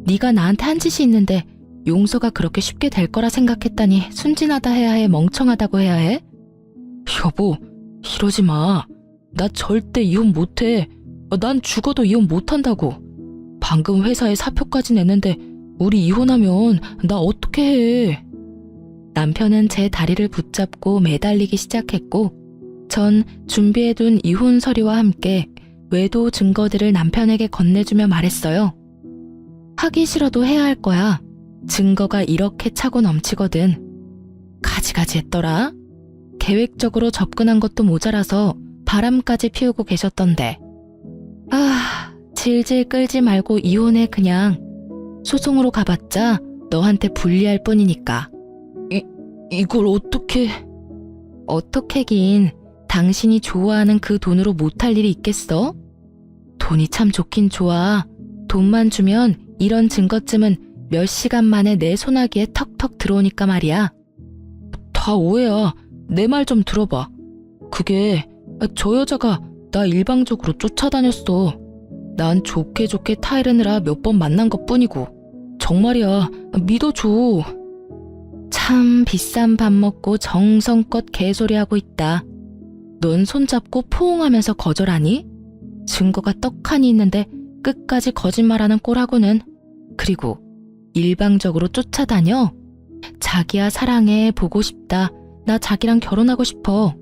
네가 나한테 한 짓이 있는데 용서가 그렇게 쉽게 될 거라 생각했다니 순진하다 해야 해, 멍청하다고 해야 해? 여보, 이러지 마. 나 절대 이혼 못해. 난 죽어도 이혼 못한다고. 방금 회사에 사표까지 냈는데 우리 이혼하면 나 어떻게 해? 남편은 제 다리를 붙잡고 매달리기 시작했고 전 준비해둔 이혼 서류와 함께 외도 증거들을 남편에게 건네주며 말했어요. 하기 싫어도 해야 할 거야. 증거가 이렇게 차고 넘치거든. 가지가지 했더라. 계획적으로 접근한 것도 모자라서 바람까지 피우고 계셨던데. 질질 끌지 말고 이혼해 그냥. 소송으로 가봤자 너한테 불리할 뿐이니까. 이걸 어떻게... 어떻게긴 당신이 좋아하는 그 돈으로 못할 일이 있겠어? 돈이 참 좋긴 좋아. 돈만 주면 이런 증거쯤은 몇 시간 만에 내 소나기에 턱턱 들어오니까 말이야. 다 오해야. 내 말 좀 들어봐. 그게 저 여자가 나 일방적으로 쫓아다녔어. 난 좋게 좋게 타이르느라 몇 번 만난 것뿐이고. 정말이야. 믿어줘. 참 비싼 밥 먹고 정성껏 개소리하고 있다. 넌 손잡고 포옹하면서 거절하니? 증거가 떡하니 있는데 끝까지 거짓말하는 꼴하고는. 그리고 일방적으로 쫓아다녀? 자기야 사랑해, 보고 싶다. 나 자기랑 결혼하고 싶어.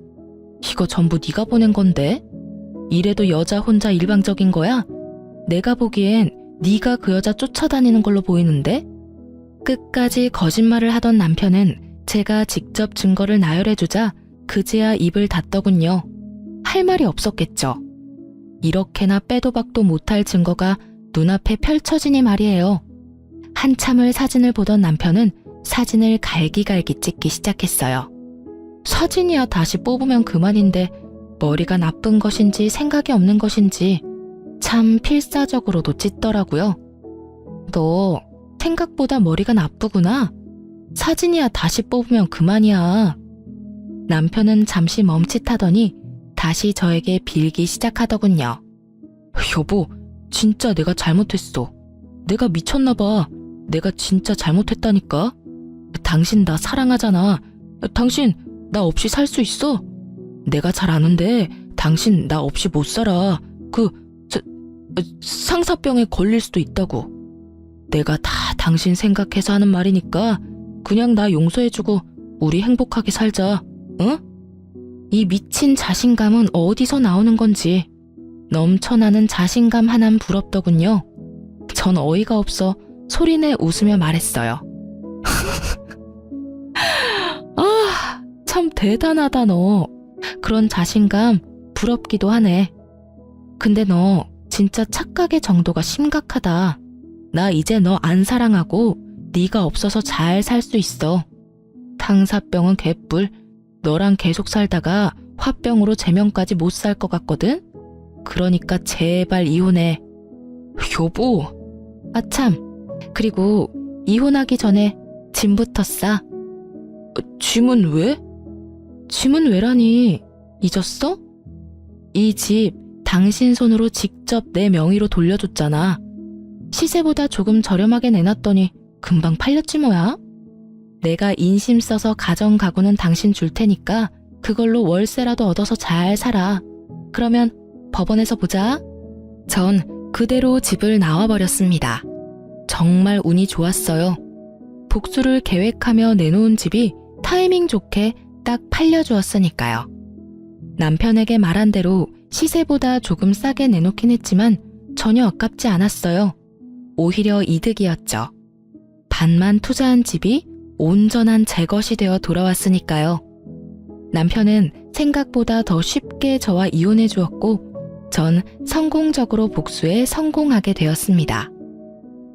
이거 전부 네가 보낸 건데? 이래도 여자 혼자 일방적인 거야? 내가 보기엔 네가 그 여자 쫓아다니는 걸로 보이는데? 끝까지 거짓말을 하던 남편은 제가 직접 증거를 나열해주자 그제야 입을 닫더군요. 할 말이 없었겠죠. 이렇게나 빼도 박도 못할 증거가 눈앞에 펼쳐지니 말이에요. 한참을 사진을 보던 남편은 사진을 갈기갈기 찍기 시작했어요. 사진이야 다시 뽑으면 그만인데 머리가 나쁜 것인지 생각이 없는 것인지 참 필사적으로도 찢더라고요. 너 생각보다 머리가 나쁘구나. 사진이야 다시 뽑으면 그만이야. 남편은 잠시 멈칫하더니 다시 저에게 빌기 시작하더군요. 여보, 진짜 내가 잘못했어. 내가 미쳤나 봐. 내가 진짜 잘못했다니까. 당신 나 사랑하잖아. 당신 나 없이 살 수 있어? 내가 잘 아는데 당신 나 없이 못 살아. 상사병에 걸릴 수도 있다고. 내가 다 당신 생각해서 하는 말이니까 그냥 나 용서해주고 우리 행복하게 살자. 응? 이 미친 자신감은 어디서 나오는 건지. 넘쳐나는 자신감 하나는 부럽더군요. 전 어이가 없어 소리내 웃으며 말했어요. 참 대단하다 너. 그런 자신감 부럽기도 하네. 근데 너 진짜 착각의 정도가 심각하다. 나 이제 너 안 사랑하고 네가 없어서 잘 살 수 있어. 당사병은 개뿔. 너랑 계속 살다가 화병으로 제명까지 못 살 것 같거든? 그러니까 제발 이혼해. 여보. 아참, 그리고 이혼하기 전에 짐부터 싸. 짐은 왜? 짐은 왜라니? 잊었어? 이 집 당신 손으로 직접 내 명의로 돌려줬잖아. 시세보다 조금 저렴하게 내놨더니 금방 팔렸지 뭐야? 내가 인심 써서 가정 가구는 당신 줄 테니까 그걸로 월세라도 얻어서 잘 살아. 그러면 법원에서 보자. 전 그대로 집을 나와버렸습니다. 정말 운이 좋았어요. 복수를 계획하며 내놓은 집이 타이밍 좋게 딱 팔려주었으니까요. 남편에게 말한 대로 시세보다 조금 싸게 내놓긴 했지만 전혀 아깝지 않았어요. 오히려 이득이었죠. 반만 투자한 집이 온전한 제 것이 되어 돌아왔으니까요. 남편은 생각보다 더 쉽게 저와 이혼해 주었고 전 성공적으로 복수에 성공하게 되었습니다.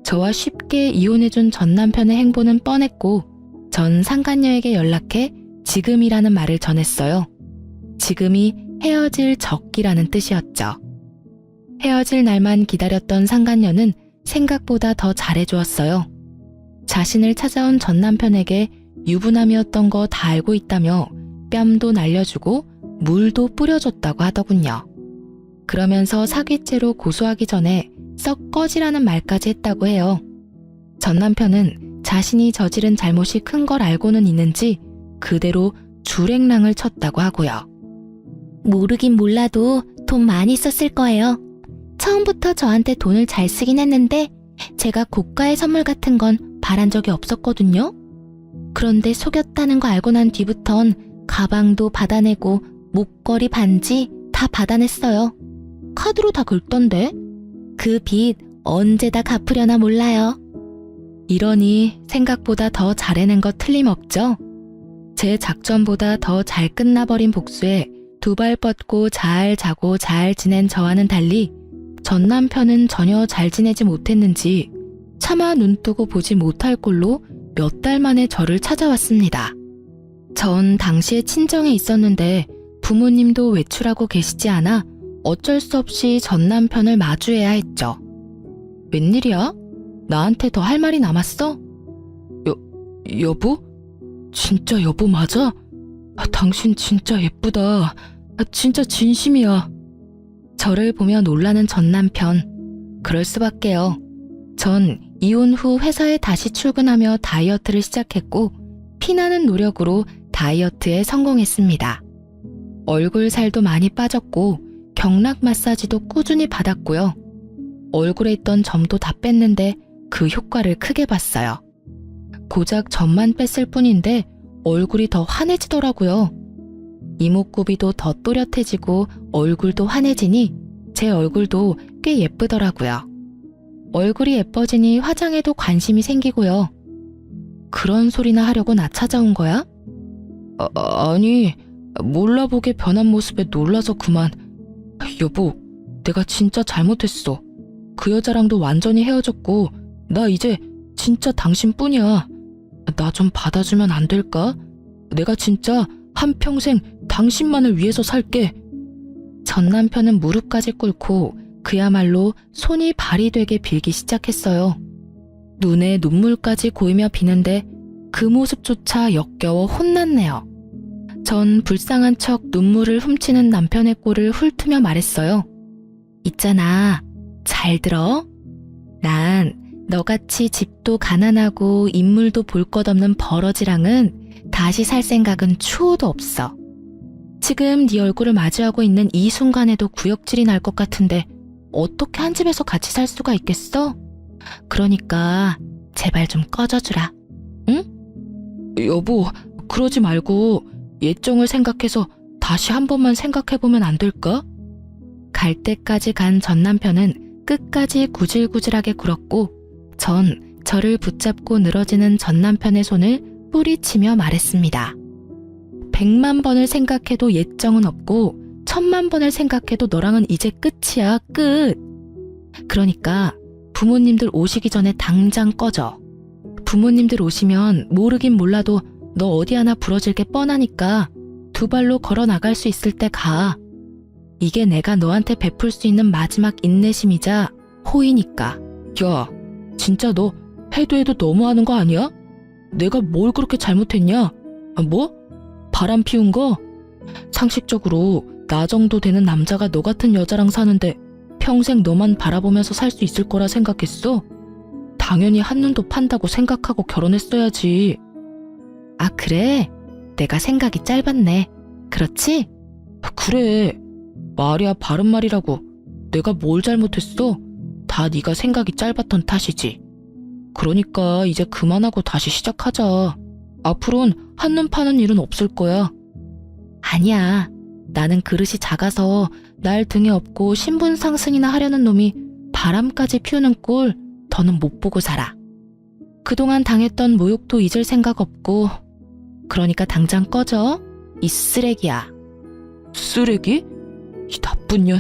저와 쉽게 이혼해준 전 남편의 행보는 뻔했고 전 상간녀에게 연락해 지금이라는 말을 전했어요. 지금이 헤어질 적기라는 뜻이었죠. 헤어질 날만 기다렸던 상간녀는 생각보다 더 잘해주었어요. 자신을 찾아온 전 남편에게 유부남이었던 거 다 알고 있다며 뺨도 날려주고 물도 뿌려줬다고 하더군요. 그러면서 사기죄로 고소하기 전에 썩 꺼지라는 말까지 했다고 해요. 전 남편은 자신이 저지른 잘못이 큰 걸 알고는 있는지 그대로 줄행랑을 쳤다고 하고요. 모르긴 몰라도 돈 많이 썼을 거예요. 처음부터 저한테 돈을 잘 쓰긴 했는데 제가 고가의 선물 같은 건 바란 적이 없었거든요. 그런데 속였다는 거 알고 난 뒤부턴 가방도 받아내고 목걸이, 반지 다 받아냈어요. 카드로 다 긁던데. 그 빚 언제 다 갚으려나 몰라요. 이러니 생각보다 더 잘해낸 거 틀림없죠? 제 작전보다 더 잘 끝나버린 복수에 두 발 뻗고 잘 자고 잘 지낸 저와는 달리 전 남편은 전혀 잘 지내지 못했는지 차마 눈뜨고 보지 못할 꼴로 몇 달 만에 저를 찾아왔습니다. 전 당시에 친정에 있었는데 부모님도 외출하고 계시지 않아 어쩔 수 없이 전 남편을 마주해야 했죠. 웬일이야? 나한테 더 할 말이 남았어? 여보? 진짜 여보 맞아? 당신 진짜 예쁘다. 진짜 진심이야. 저를 보며 놀라는 전 남편. 그럴 수밖에요. 전 이혼 후 회사에 다시 출근하며 다이어트를 시작했고 피나는 노력으로 다이어트에 성공했습니다. 얼굴 살도 많이 빠졌고 경락 마사지도 꾸준히 받았고요. 얼굴에 있던 점도 다 뺐는데 그 효과를 크게 봤어요. 고작 점만 뺐을 뿐인데 얼굴이 더 환해지더라고요. 이목구비도 더 또렷해지고 얼굴도 환해지니 제 얼굴도 꽤 예쁘더라고요. 얼굴이 예뻐지니 화장에도 관심이 생기고요. 그런 소리나 하려고 나 찾아온 거야? 아니, 몰라보게 변한 모습에 놀라서 그만. 여보, 내가 진짜 잘못했어. 그 여자랑도 완전히 헤어졌고 나 이제 진짜 당신뿐이야. 나 좀 받아주면 안 될까? 내가 진짜 한평생 당신만을 위해서 살게. 전 남편은 무릎까지 꿇고 그야말로 손이 발이 되게 빌기 시작했어요. 눈에 눈물까지 고이며 비는데 그 모습조차 역겨워 혼났네요. 전 불쌍한 척 눈물을 훔치는 남편의 꼴을 훑으며 말했어요. 있잖아, 잘 들어? 난 너같이 집도 가난하고 인물도 볼 것 없는 버러지랑은 다시 살 생각은 추호도 없어. 지금 네 얼굴을 마주하고 있는 이 순간에도 구역질이 날 것 같은데 어떻게 한 집에서 같이 살 수가 있겠어? 그러니까 제발 좀 꺼져주라. 응? 여보, 그러지 말고 예정을 생각해서 다시 한 번만 생각해보면 안 될까? 갈 때까지 간 전 남편은 끝까지 구질구질하게 굴었고 전 저를 붙잡고 늘어지는 전 남편의 손을 뿌리치며 말했습니다. 100만 번을 생각해도 예정은 없고 1000만 번을 생각해도 너랑은 이제 끝이야, 끝. 그러니까 부모님들 오시기 전에 당장 꺼져. 부모님들 오시면 모르긴 몰라도 너 어디 하나 부러질 게 뻔하니까 두 발로 걸어 나갈 수 있을 때 가. 이게 내가 너한테 베풀 수 있는 마지막 인내심이자 호의니까. 야, 진짜 너 해도 해도 너무하는 거 아니야? 내가 뭘 그렇게 잘못했냐? 뭐? 바람 피운 거? 상식적으로 나 정도 되는 남자가 너 같은 여자랑 사는데 평생 너만 바라보면서 살 수 있을 거라 생각했어? 당연히 한눈도 판다고 생각하고 결혼했어야지. 아, 그래? 내가 생각이 짧았네. 그렇지? 그래. 말이야 바른 말이라고. 내가 뭘 잘못했어? 다 네가 생각이 짧았던 탓이지. 그러니까 이제 그만하고 다시 시작하자. 앞으론 한눈 파는 일은 없을 거야. 아니야. 나는 그릇이 작아서 날 등에 업고 신분 상승이나 하려는 놈이 바람까지 피우는 꼴 더는 못 보고 살아. 그동안 당했던 모욕도 잊을 생각 없고. 그러니까 당장 꺼져. 이 쓰레기야. 쓰레기? 이 나쁜 년.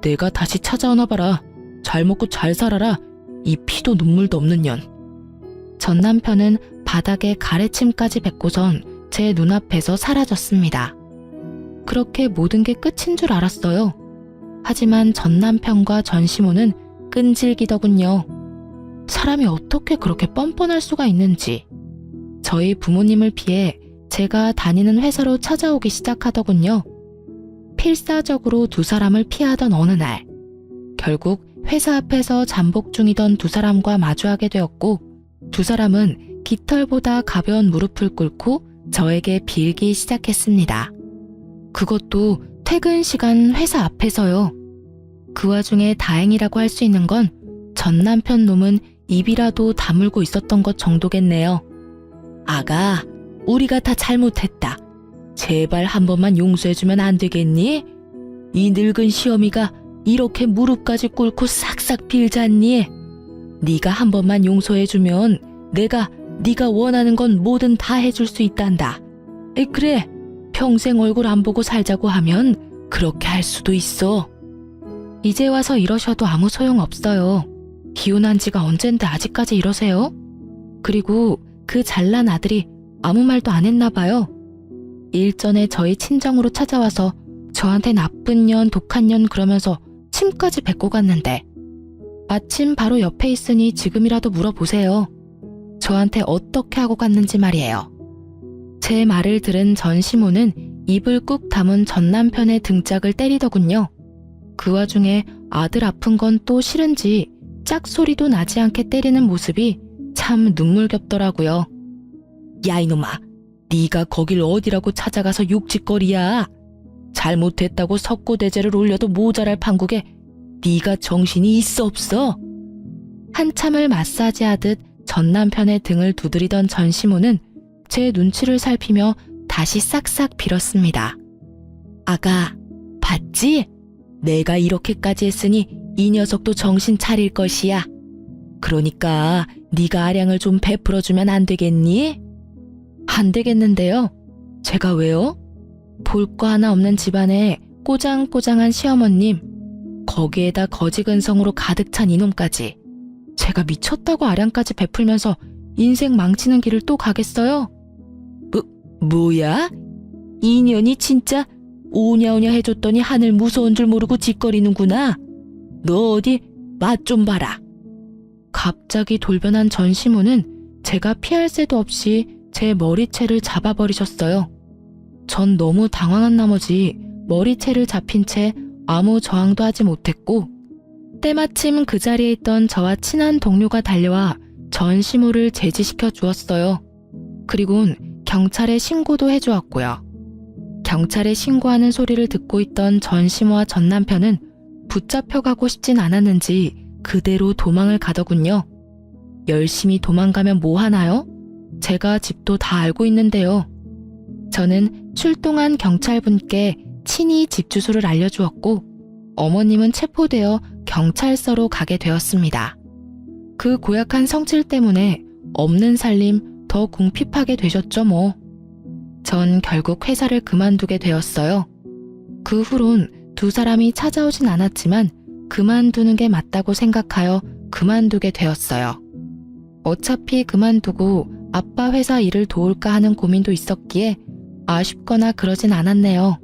내가 다시 찾아오나 봐라. 잘 먹고 잘 살아라. 이 피도 눈물도 없는 년. 전 남편은 바닥에 가래침까지 뱉고선 제 눈앞에서 사라졌습니다. 그렇게 모든 게 끝인 줄 알았어요. 하지만 전 남편과 전 시모는 끈질기더군요. 사람이 어떻게 그렇게 뻔뻔할 수가 있는지. 저희 부모님을 피해 제가 다니는 회사로 찾아오기 시작하더군요. 필사적으로 두 사람을 피하던 어느 날, 결국 회사 앞에서 잠복 중이던 두 사람과 마주하게 되었고, 두 사람은 깃털보다 가벼운 무릎을 꿇고 저에게 빌기 시작했습니다. 그것도 퇴근 시간 회사 앞에서요. 그 와중에 다행이라고 할 수 있는 건 전 남편 놈은 입이라도 다물고 있었던 것 정도겠네요. 아가, 우리가 다 잘못했다. 제발 한 번만 용서해주면 안 되겠니? 이 늙은 시어미가 이렇게 무릎까지 꿇고 싹싹 빌잖니? 네가 한 번만 용서해주면 내가 네가 원하는 건 뭐든 다 해줄 수 있단다. 그래, 평생 얼굴 안 보고 살자고 하면 그렇게 할 수도 있어. 이제 와서 이러셔도 아무 소용 없어요. 기혼한 지가 언젠데 아직까지 이러세요? 그리고 그 잘난 아들이 아무 말도 안 했나 봐요. 일전에 저희 친정으로 찾아와서 저한테 나쁜 년, 독한 년 그러면서 침까지 뱉고 갔는데, 마침 바로 옆에 있으니 지금이라도 물어보세요. 저한테 어떻게 하고 갔는지 말이에요. 제 말을 들은 전 시모는 입을 꾹 다문 전 남편의 등짝을 때리더군요. 그 와중에 아들 아픈 건 또 싫은지 짝소리도 나지 않게 때리는 모습이 참 눈물겹더라고요. 야 이놈아, 네가 거길 어디라고 찾아가서 욕짓거리야. 잘못했다고 석고대죄를 올려도 모자랄 판국에 네가 정신이 있어 없어? 한참을 마사지하듯 전 남편의 등을 두드리던 전 시모는 제 눈치를 살피며 다시 싹싹 빌었습니다. 아가, 봤지? 내가 이렇게까지 했으니 이 녀석도 정신 차릴 것이야. 그러니까 네가 아량을 좀 베풀어주면 안 되겠니? 안 되겠는데요. 제가 왜요? 볼 거 하나 없는 집안에 꼬장꼬장한 시어머님, 거기에다 거지근성으로 가득 찬 이놈까지. 제가 미쳤다고 아량까지 베풀면서 인생 망치는 길을 또 가겠어요? 뭐야? 이 년이 진짜 오냐오냐 해줬더니 하늘 무서운 줄 모르고 짓거리는구나. 너 어디 맛 좀 봐라. 갑자기 돌변한 전 시모는 제가 피할 새도 없이 제 머리채를 잡아버리셨어요. 전 너무 당황한 나머지 머리채를 잡힌 채 아무 저항도 하지 못했고, 때마침 그 자리에 있던 저와 친한 동료가 달려와 전 시모를 제지시켜 주었어요. 그리곤 경찰에 신고도 해주었고요. 경찰에 신고하는 소리를 듣고 있던 전 시모와 전 남편은 붙잡혀가고 싶진 않았는지 그대로 도망을 가더군요. 열심히 도망가면 뭐 하나요? 제가 집도 다 알고 있는데요. 저는 출동한 경찰분께 친히 집 주소를 알려주었고, 어머님은 체포되어 경찰서로 가게 되었습니다. 그 고약한 성질 때문에 없는 살림 더 궁핍하게 되셨죠 뭐. 전 결국 회사를 그만두게 되었어요. 그 후론 두 사람이 찾아오진 않았지만 그만두는 게 맞다고 생각하여 그만두게 되었어요. 어차피 그만두고 아빠 회사 일을 도울까 하는 고민도 있었기에 아쉽거나 그러진 않았네요.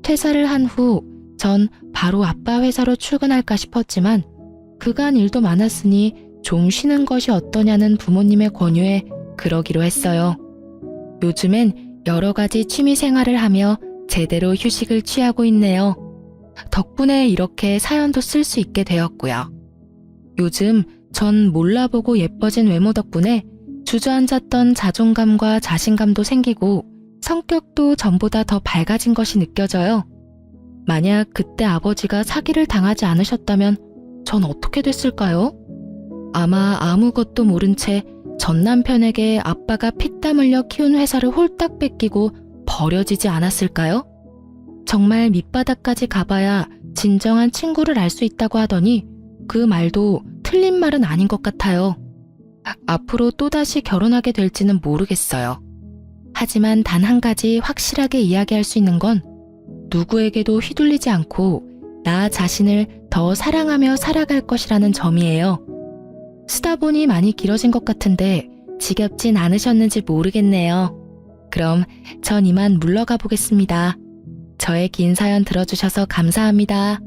퇴사를 한 후 전 바로 아빠 회사로 출근할까 싶었지만 그간 일도 많았으니 좀 쉬는 것이 어떠냐는 부모님의 권유에 그러기로 했어요. 요즘엔 여러 가지 취미 생활을 하며 제대로 휴식을 취하고 있네요. 덕분에 이렇게 사연도 쓸 수 있게 되었고요. 요즘 전 몰라보고 예뻐진 외모 덕분에 주저앉았던 자존감과 자신감도 생기고 성격도 전보다 더 밝아진 것이 느껴져요. 만약 그때 아버지가 사기를 당하지 않으셨다면 전 어떻게 됐을까요? 아마 아무것도 모른 채 전 남편에게 아빠가 피땀 흘려 키운 회사를 홀딱 뺏기고 버려지지 않았을까요? 정말 밑바닥까지 가봐야 진정한 친구를 알 수 있다고 하더니 그 말도 틀린 말은 아닌 것 같아요. 앞으로 또다시 결혼하게 될지는 모르겠어요. 하지만 단 한 가지 확실하게 이야기할 수 있는 건 누구에게도 휘둘리지 않고 나 자신을 더 사랑하며 살아갈 것이라는 점이에요. 수다 보니 많이 길어진 것 같은데 지겹진 않으셨는지 모르겠네요. 그럼 전 이만 물러가 보겠습니다. 저의 긴 사연 들어주셔서 감사합니다.